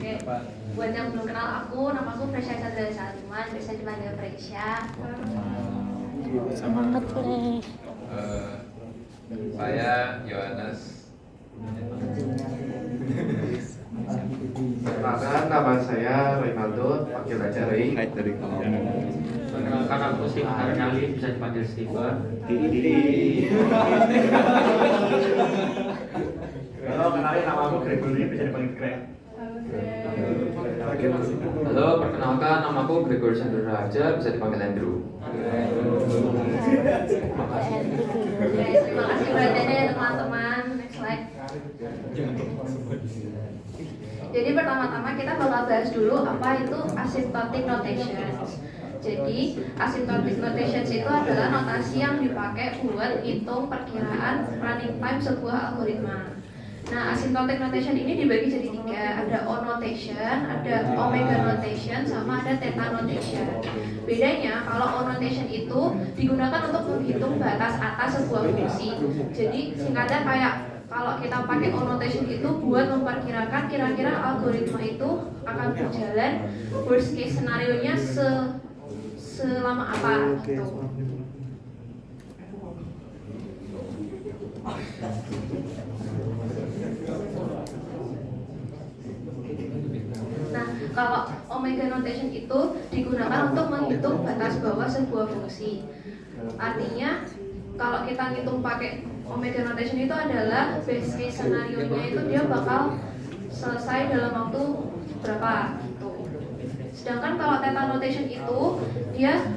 Oke, buat yang belum kenal aku, nama aku Presya Sadra Saliman, biasa dipanggil Presya. Semangat boleh. Saya Yohanes. Perkenalkan, nama saya Reynaldo, panggil aja Rey. Perkenalkan aku Steve Arnali, bisa dipanggil Steven. Halo, kenalin nama aku Gregory, bisa dipanggil Greg. Halo, perkenalkan nama aku Gregor Chandra Raja, bisa dipanggil Andrew. Terima kasih perhatiannya ya teman-teman. Next slide. Jadi pertama-tama kita bakal bahas dulu apa itu asymptotic notations. Jadi asymptotic notations itu adalah notasi yang dipakai buat hitung perkiraan running time sebuah algoritma. Nah, asymptotic notation ini dibagi jadi 3, ada O notation, ada omega notation, sama ada theta notation. Bedanya, kalau O notation itu digunakan untuk menghitung batas atas sebuah fungsi. Jadi singkatnya kayak kalau kita pakai O notation itu buat memperkirakan kira-kira algoritma itu akan berjalan worst case scenario-nya selama apa gitu. Nah, kalau omega notation itu digunakan untuk menghitung batas bawah sebuah fungsi. Artinya, kalau kita ngitung pakai omega notation itu adalah best case scenario-nya itu dia bakal selesai dalam waktu berapa gitu. Sedangkan kalau theta notation itu dia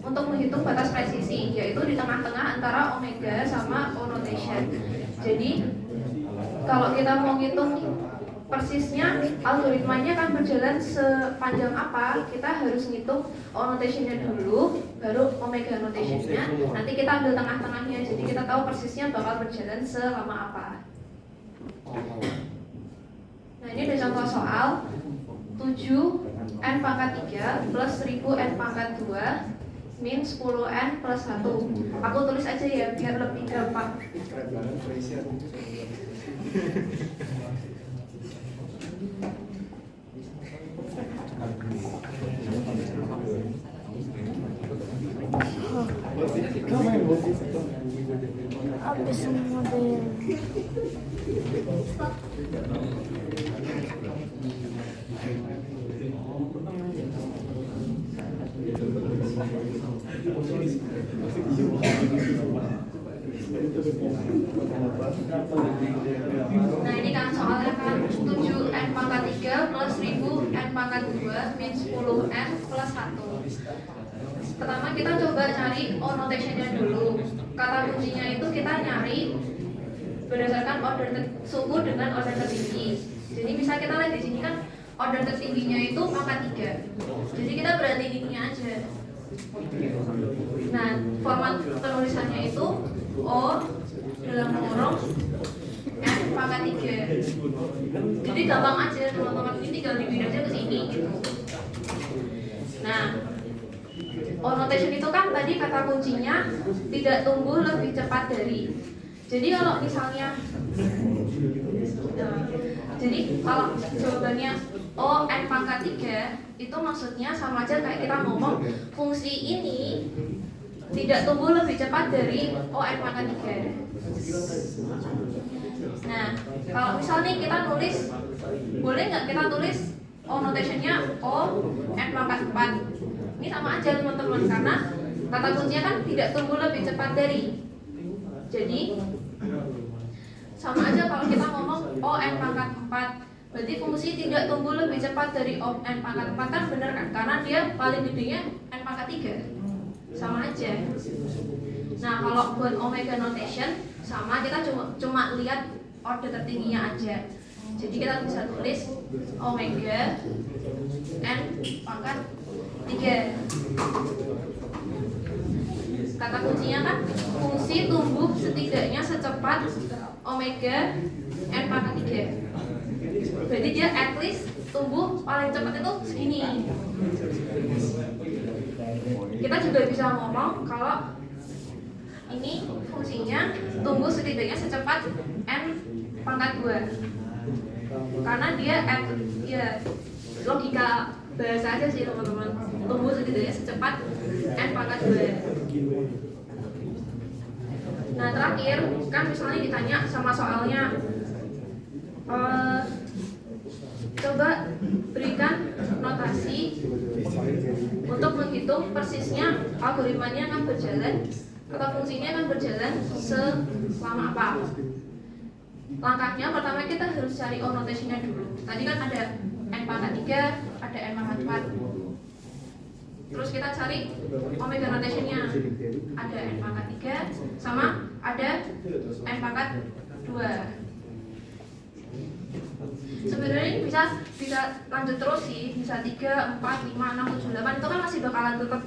untuk menghitung batas presisi, yaitu di tengah-tengah antara omega sama O notation. Jadi, kalau kita mau ngitung persisnya algoritmanya akan berjalan sepanjang apa, kita harus ngitung O notation-nya dulu, baru omega notation-nya. Nanti kita ambil tengah-tengahnya, jadi kita tahu persisnya bakal berjalan selama apa. Nah, ini ada contoh soal 7n pangkat 3 plus 1000n pangkat 2 min 10n plus 1. Aku tulis aja ya biar lebih gampang. Habis semua deh. Nah, ini kan soalnya kan 7n pangkat 3 plus 1000n pangkat 2 min 10n plus 1. Pertama kita coba cari O notation-nya dulu. Kata kuncinya itu kita nyari berdasarkan order suku dengan order tertinggi. Jadi bisa kita lihat di sini kan order tertingginya itu pangkat 3. Jadi kita berarti ini aja. Nah, format penulisannya itu O dalam kurung n pangkat 3. Jadi gampang aja teman-teman, ini tinggal dibikin aja ke sini gitu. Nah, O notation itu kan tadi kata kuncinya tidak tumbuh lebih cepat dari. Jadi kalau misalnya jadi kalau jawabannya O n pangkat 3 itu maksudnya sama aja kayak kita ngomong fungsi ini tidak tumbuh lebih cepat dari O n pangkat 3. Nah, kalau misalnya kita nulis, boleh nggak kita tulis O notation-nya O n pangkat 4? Ini sama aja teman-teman, karena kata kuncinya kan tidak tumbuh lebih cepat dari. Jadi sama aja kalau kita ngomong O n pangkat 4, berarti fungsi tidak tumbuh lebih cepat dari O n pangkat 4 kan benar kan? Karena dia paling gedenya n pangkat 3. Sama aja. Nah, kalau buat omega notation sama, kita cuma lihat order tertingginya aja. Jadi kita bisa tulis omega n pangkat 3. Kata kuncinya kan fungsi tumbuh setidaknya secepat omega n pangkat 3. Berarti dia at least tumbuh paling cepat itu segini. Kita juga bisa ngomong kalau ini fungsinya tumbuh setidaknya secepat n pangkat 2. karena dia ya logika bahasa aja sih teman-teman, tumbuh setidaknya secepat n pangkat 2. Nah terakhir kan misalnya ditanya sama soalnya coba berikan notasi untuk menghitung persisnya algoritmanya akan berjalan atau fungsinya akan berjalan selama apa. Langkahnya pertama kita harus cari O notation-nya dulu. Tadi kan ada n pangkat 3, ada n pangkat 4. Terus kita cari omega notation-nya. Ada n pangkat 3 sama ada n pangkat 2. Sebenarnya ini bisa lanjut terus sih, bisa 3, 4, 5, 6, 7, 8 itu kan masih bakalan tetap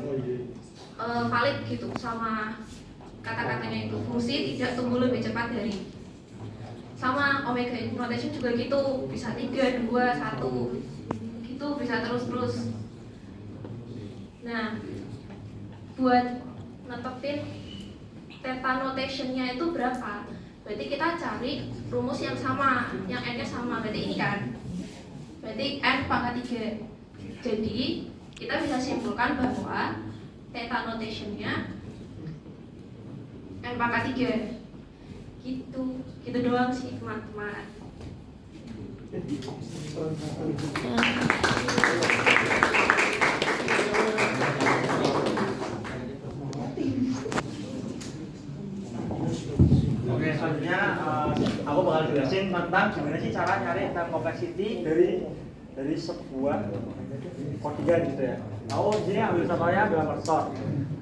valid gitu sama kata-katanya itu. Fungsi tidak tumbuh lebih cepat dari. Sama omega notation juga gitu, bisa 3, 2, 1 gitu, bisa terus-terus. Nah, buat netepin theta notation-nya itu berapa? Berarti kita cari rumus yang sama, yang n-nya sama, berarti ini kan. Berarti n pangkat 3. Jadi, kita bisa simpulkan bahwa theta notation-nya n pangkat 3. Gitu doang sih teman-teman. Oke, selanjutnya aku bakal jelasin tentang gimana sih cara nyari time complexity dari sebuah kodigan gitu ya. Aku di sini ambil contohnya adalah persol.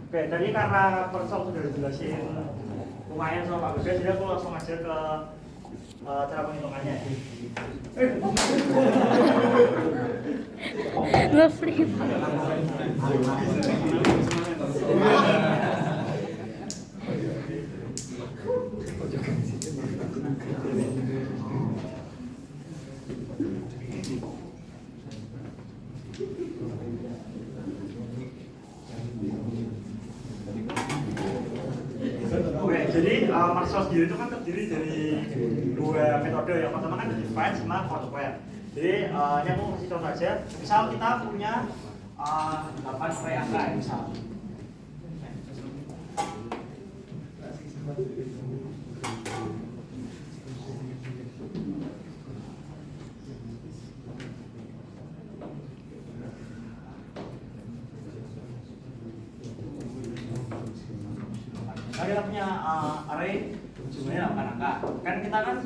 Oke, jadi karena persol sudah dijelasin lumayan sama Pak Bebes, jadi aku langsung aja ke cara penghitungannya. Nge-flip. Oke, jadi Marshall sendiri itu kan terdiri dari dua metode. Yang pertama kan divide sama multiply. Jadi ini aku kasih contoh aja. Misal kita punya 8 array angka ya, misal. Nah, kita punya array jumlahnya 8 angka. Kan kita kan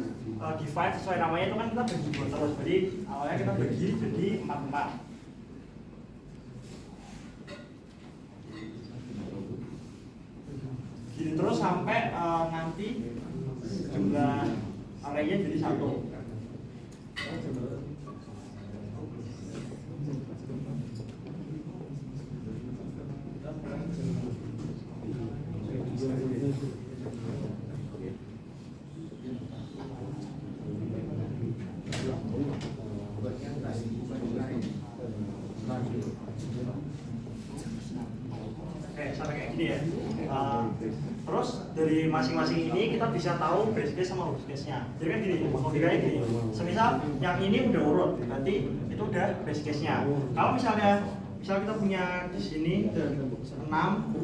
divide sesuai namanya itu kan kita bagi dua terus. Jadi awalnya kita bagi jadi 4. Gini terus sampai nanti jumlah arraynya jadi 1. Oke, sampai kayak gini ya. Terus dari masing-masing ini kita bisa tahu base case sama worst case-nya. Jadi kan gini, logikanya gini. Semisal yang ini udah urut, berarti itu udah base case-nya. Kalau misalnya kita punya di sini 6,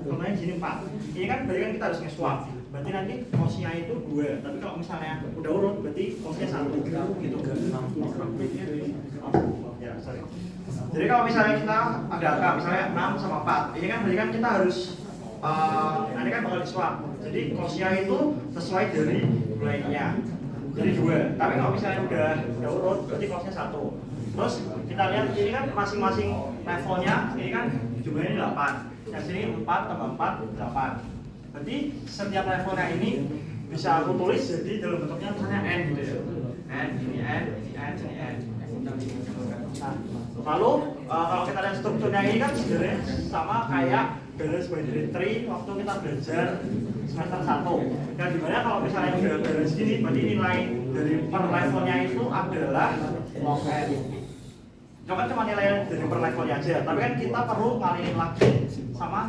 kemudian di sini 4. Ini kan berarti kan kita harus nge-swap. Berarti nanti cos-nya itu 2. Tapi kalau misalnya udah urut, berarti cos-nya 1 gitu. Ya, sorry. Jadi kalau misalnya kita ada angka misalnya 6 sama 4, ini kan berarti kan kita harus nanti kan bakal di-swap. Jadi cos-nya itu sesuai dari nilainya. Jadi 2. Tapi kalau misalnya udah urut, berarti cos-nya 1. Terus kita lihat ini kan masing-masing levelnya, ini kan jumlahnya 8. Yang sini 4 tambah 4, 8. Berarti setiap levelnya ini bisa aku tulis jadi dalam bentuknya misalnya n gitu ya. N, ini n, ini n, ini n. Nah, lalu kalau kita lihat strukturnya ini kan sebenarnya sama kayak balance binary tree waktu kita belajar semester 1. Yang dimana kalau misalnya udah balance gini, berarti nilai dari per levelnya itu adalah log n. Itu kan cuma nilai dari per levelnya aja, tapi kan kita perlu ngalihin lagi sama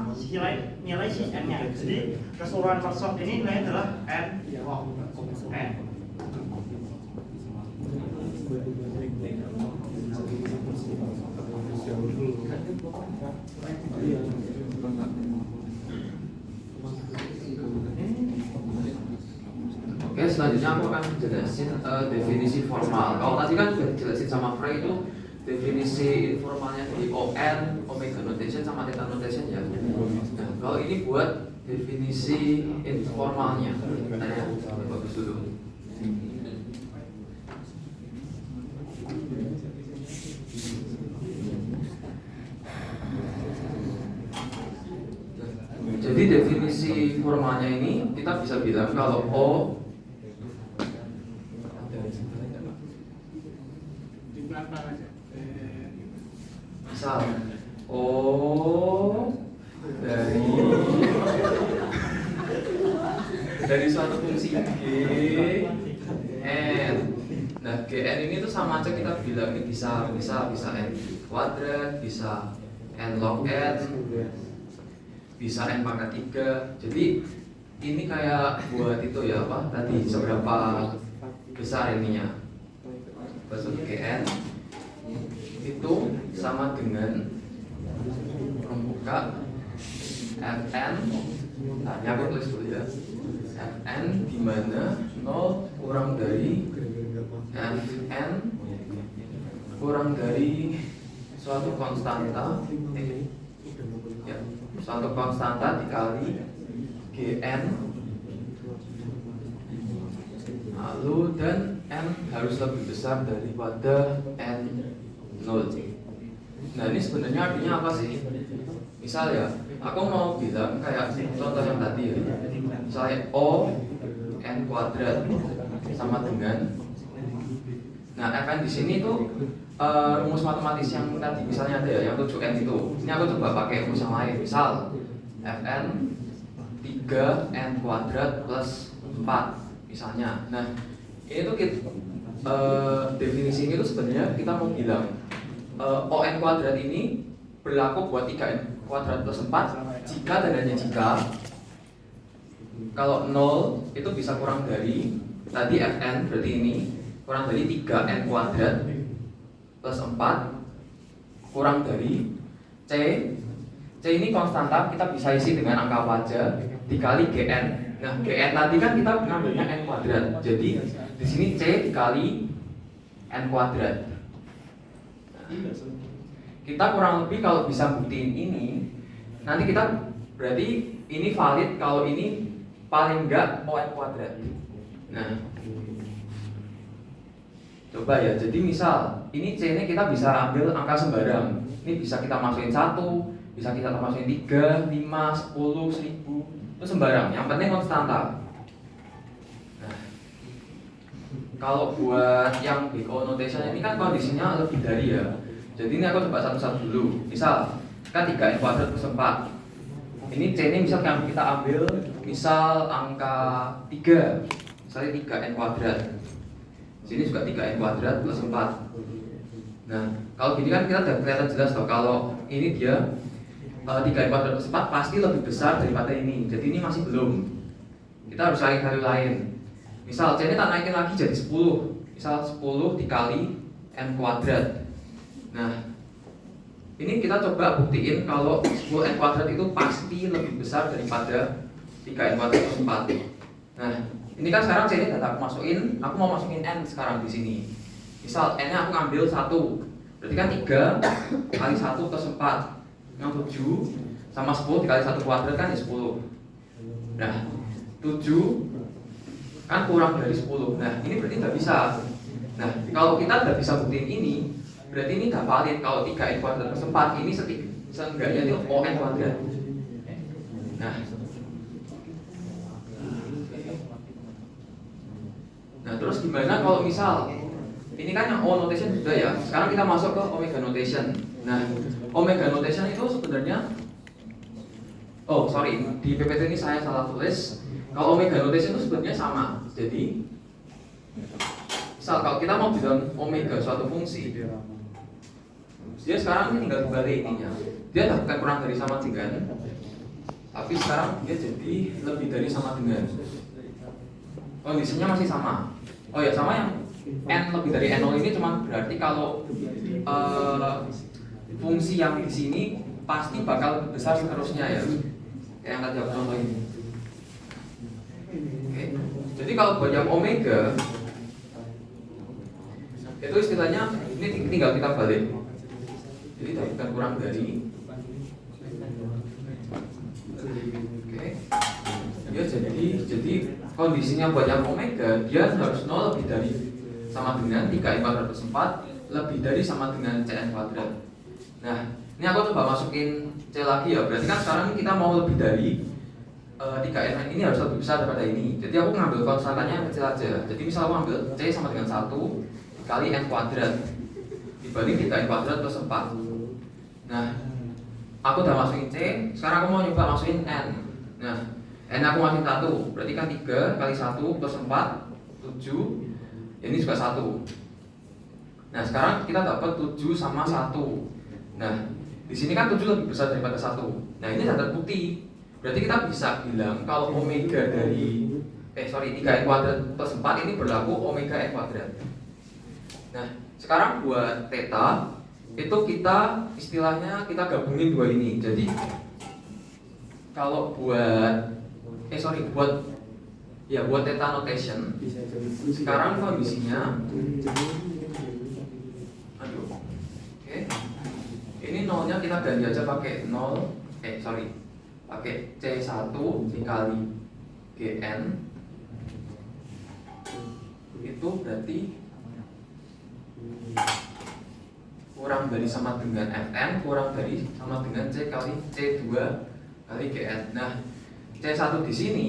nilai si n-nya. Jadi keseluruhan persok ini nilainya adalah n log n. selanjutnya aku akan jelasin definisi formal. Kalau tadi kan sudah dijelasin sama Frey itu definisi informalnya di ON, omega notation sama theta notation ya. Nah, kalau ini buat definisi informalnya. Tanya, bagus dulu. Jadi definisi formalnya ini kita bisa bilang kalau O misal O dari suatu fungsi G N. Nah, Gn ini tuh sama aja kita bilang ini bisa N kuadrat, bisa N log N, bisa N pangkat 3. Jadi ini kayak buat itu ya apa tadi seberapa besar ininya. Maksud Gn itu sama dengan membuka Fn. Nah, ini aku tulis dulu ya. Fn di mana 0 kurang dari Fn kurang dari suatu konstanta ya, suatu konstanta dikali Gn, lalu dan N harus lebih besar daripada N0. Nah, ini sebenarnya artinya apa sih? Misal ya, aku mau bilang kayak contoh yang tadi ya, misalnya O N kuadrat sama dengan, nah Fn di sini tuh rumus matematis yang tadi misalnya ada ya, yang 7n itu. Ini aku coba pakai rumus yang lain. Misal Fn 3n kuadrat plus 4 misalnya. Nah, ini tuh definisi ini tuh sebenarnya kita mau bilang On kuadrat ini berlaku buat 3n kuadrat plus 4 jika dan hanya jika kalau 0 itu bisa kurang dari tadi Fn, berarti ini kurang dari 3n kuadrat plus 4 kurang dari C. C ini konstanta, kita bisa isi dengan angka apa aja dikali Gn. Nah, Gn tadi kan kita ngambilnya n kuadrat. Jadi di sini C dikali n kuadrat. Nah, kita kurang lebih kalau bisa buktiin ini, nanti kita berarti ini valid kalau ini paling enggak ON kuadrat. Nah, coba ya, jadi misal ini C ini kita bisa ambil angka sembarang. Ini bisa kita masukin 1, bisa kita masukin 3, 5, 10, 1000, itu sembarang, yang penting konstanta. Nah, kalau buat yang big O notation ini kan kondisinya lebih dari ya. Jadi ini aku coba satu-satu dulu. Misal kan 3n kuadrat plus 4. Ini C ini misal kita ambil misal angka 3, misalnya 3n kuadrat. Sini juga 3n kuadrat plus 4. Nah, kalau gini kan kita udah kelihatan jelas toh, kalau ini dia 3n kuadrat plus 4 pasti lebih besar daripada ini. Jadi ini masih belum. Kita harus cari value lain. Misal C ini tak naikin lagi jadi 10. Misal 10 dikali n kuadrat. Nah, ini kita coba buktiin kalau 10n kuadrat itu pasti lebih besar daripada 3n kuadrat plus 4. Nah, ini kan sekarang C ini data aku masukin, aku mau masukin n sekarang di sini. Misal n-nya aku ambil 1. Berarti kan 3 kali 1 plus 4. Yang 7 sama 10 dikali 1 kuadrat kan ya 10. Nah, 7 kan kurang dari 10. Nah, ini berarti tidak bisa. Nah, kalau kita tidak bisa buktiin ini, berarti ini tidak valid. Kalau 3n kuadrat plus 4 ini seenggaknya itu ON kuadrat. Nah, terus gimana kalau misal ini kan yang O notation sudah ya. Sekarang kita masuk ke omega notation. Nah, omega notation itu sebenarnya di PPT ini saya salah tulis. Kalau omega notation itu sebenarnya sama. Jadi misal kalau kita mau bilang omega suatu fungsi, dia sekarang ini tinggal kembali ininya. Dia bukan kurang dari sama dengan, tapi sekarang dia jadi lebih dari sama dengan. Kondisinya masih sama. Oh ya, sama yang n lebih dari n0 ini cuma berarti kalau fungsi yang di sini pasti bakal lebih besar seterusnya ya. Kayak yang tadi aku contohin. Oke. Jadi kalau buat yang omega itu istilahnya ini tinggal kita balik. Jadi dapatkan kurang dari. Oke. Ya jadi kondisinya buat yang omega dia harus 0 lebih dari sama dengan 3n kuadrat plus 4 lebih dari sama dengan cn kuadrat. Nah, ini aku coba masukin c lagi ya. Berarti kan sekarang kita mau lebih dari 3n ini harus lebih besar daripada ini. Jadi aku ngambil konstantanya yang kecil aja. Jadi misal aku ambil c sama dengan 1 kali n kuadrat dibanding 3n kuadrat plus 4. Nah, aku udah masukin c, sekarang aku mau nyoba masukin n. Nah, n aku masukin 1, berarti kan 3 kali 1 plus 4 7. Ini juga 1. Nah, sekarang kita dapat 7 sama 1. Nah, di sini kan 7 lebih besar daripada 1. Nah, ini sudah terbukti. Berarti kita bisa bilang kalau omega dari 3n kuadrat plus 4 ini berlaku omega n kuadrat. Nah, sekarang buat theta itu kita istilahnya kita gabungin dua ini. Jadi kalau buat buat theta notation sekarang kondisinya oke. Ini nolnya kita ganti aja pakai pakai C1 dikali GN itu berarti kurang dari sama dengan Fn kurang dari sama dengan C kali C2 kali Gn. Nah, C1 di sini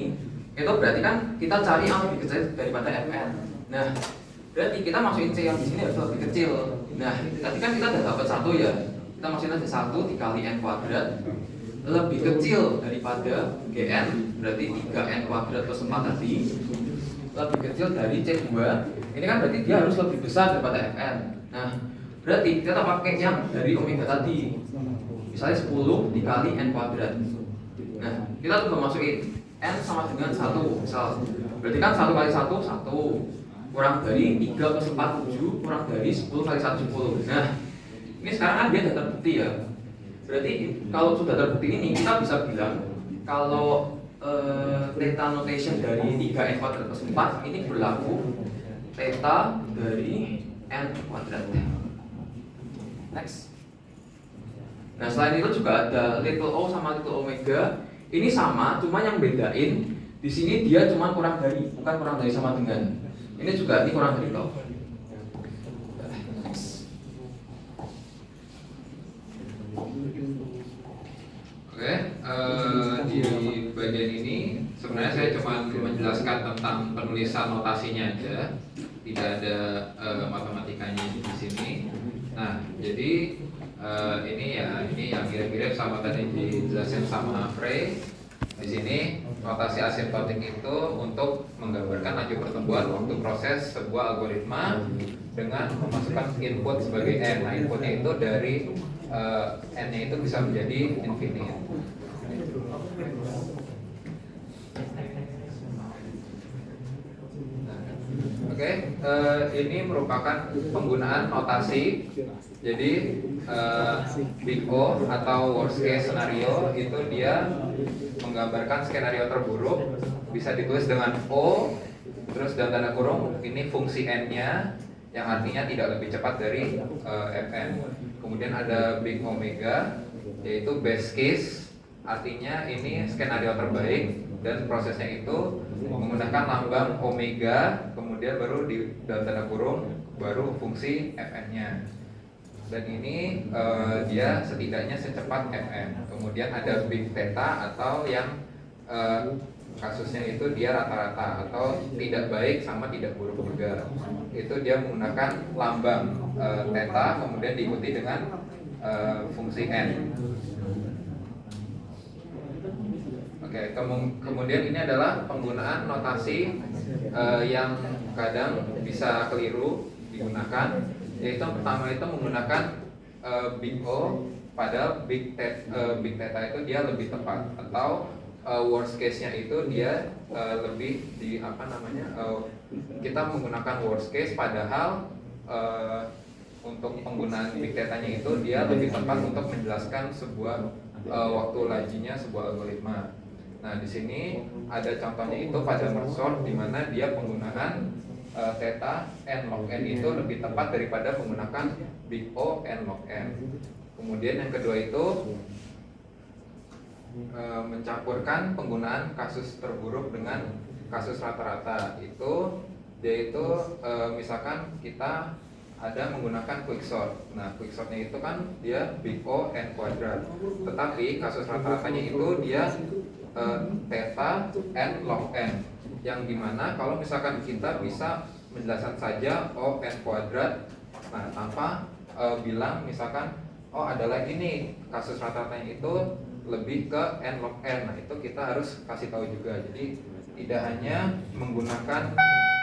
itu berarti kan kita cari yang lebih kecil daripada Fn. Nah, berarti kita masukin C yang di sini harus lebih kecil. Nah, tadi kan kita udah dapat 1 ya. Kita masukin aja 1 dikali n kuadrat lebih kecil daripada Gn, berarti 3n kuadrat plus 4 tadi lebih kecil dari C2. Ini kan berarti dia harus lebih besar daripada Fn. Nah, berarti kita pakai yang dari omega tadi. Misalnya 10 dikali n kuadrat. Nah, kita coba masukin n sama dengan 1 misal. Berarti kan 1 kali 1 1 kurang dari 3 plus 4 7 kurang dari 10 kali 1 10. Nah, ini sekarang kan dia sudah terbukti ya. Berarti kalau sudah terbukti ini kita bisa bilang kalau theta notation dari 3n kuadrat plus 4 ini berlaku theta dari n kuadrat. Next. Nah, selain itu juga ada little o sama little omega. Ini sama, cuma yang bedain di sini dia cuma kurang dari, bukan kurang dari sama dengan. Ini juga ini kurang dari tau. Oke, di bagian ini sebenarnya saya cuma menjelaskan tentang penulisan notasinya aja, tidak ada matematikanya di sini. Nah, jadi ini yang mirip-mirip sama tadi dijelasin sama Frey. Di sini notasi asintotik itu untuk menggambarkan laju pertumbuhan waktu proses sebuah algoritma dengan memasukkan input sebagai n. Nah, inputnya itu dari n-nya itu bisa menjadi infinite. Oke, ini merupakan penggunaan notasi. Jadi big O atau worst case scenario itu dia menggambarkan skenario terburuk, bisa ditulis dengan O terus dalam tanda kurung ini fungsi n-nya yang artinya tidak lebih cepat dari Fn. Kemudian ada big omega yaitu best case, artinya ini skenario terbaik dan prosesnya itu menggunakan lambang omega, kemudian baru di dalam tanda kurung baru fungsi Fn-nya. Dan ini dia setidaknya secepat Fn. Kemudian ada big theta atau yang kasusnya itu dia rata-rata atau tidak baik sama tidak buruk juga. Itu dia menggunakan lambang theta kemudian diikuti dengan fungsi n. Oke, kemudian ini adalah penggunaan notasi yang kadang bisa keliru digunakan, yaitu yang pertama itu menggunakan big O, padahal big theta itu dia lebih tepat, atau worst case-nya itu dia lebih di kita menggunakan worst case padahal untuk penggunaan big theta-nya itu dia lebih tepat untuk menjelaskan sebuah waktu lajinya sebuah algoritma. Nah, di sini ada contohnya itu pada merge sort di mana dia penggunaan theta n log n itu lebih tepat daripada menggunakan big O n log n. Kemudian yang kedua itu mencampurkan penggunaan kasus terburuk dengan kasus rata-rata. Itu yaitu misalkan kita ada menggunakan quicksort. Nah, quicksortnya itu kan dia big O n kuadrat. Tetapi kasus rata-ratanya itu dia theta n log n, yang dimana kalau misalkan kita bisa menjelaskan saja O n kuadrat, nah tanpa bilang misalkan oh ada lagi nih kasus rata-ratanya itu lebih ke n log n. Nah, itu kita harus kasih tahu juga. Jadi tidak hanya menggunakan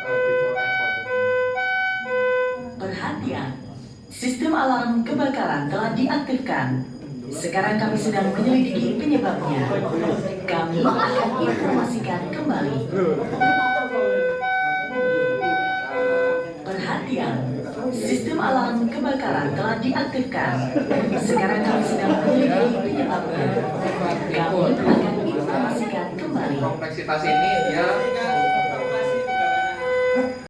big O n kuadrat. Perhatian, sistem alarm kebakaran telah diaktifkan. Sekarang kami sedang menyelidiki penyebabnya. Kami akan informasikan kembali. Perhatian, sistem alarm kebakaran telah diaktifkan. Sekarang kami sedang menyelidiki penyebabnya. Kami akan informasikan kembali. Kompleksitas ini dia